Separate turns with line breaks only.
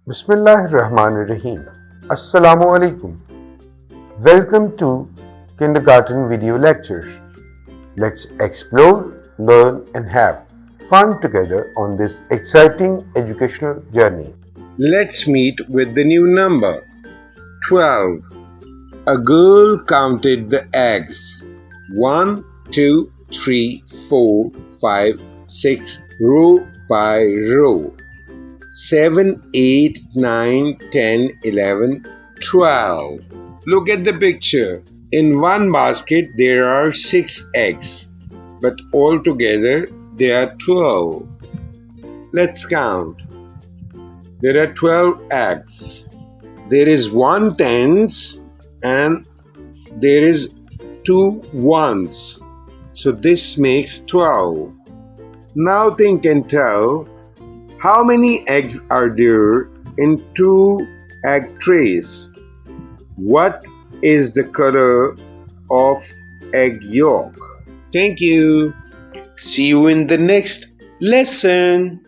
Bismillahirrahmanirrahim. Assalamu alaikum. Welcome to Kindergarten Video Lectures. Let's explore, learn, and have fun together on this exciting educational journey.
Let's meet with the new number 12. A girl counted the eggs 1, 2, 3, 4, 5, 6 row by row. 7, 8, 9, 10, 11, 12. Look at the picture. In one basket there are 6 eggs, but altogether there are 12. Let's count. There are 12 eggs. There is 1 tens and there is 2 ones. So this makes 12. Now think and tell, how many eggs are there in 2 egg trays? What is the color of egg yolk? Thank you. See you in the next lesson.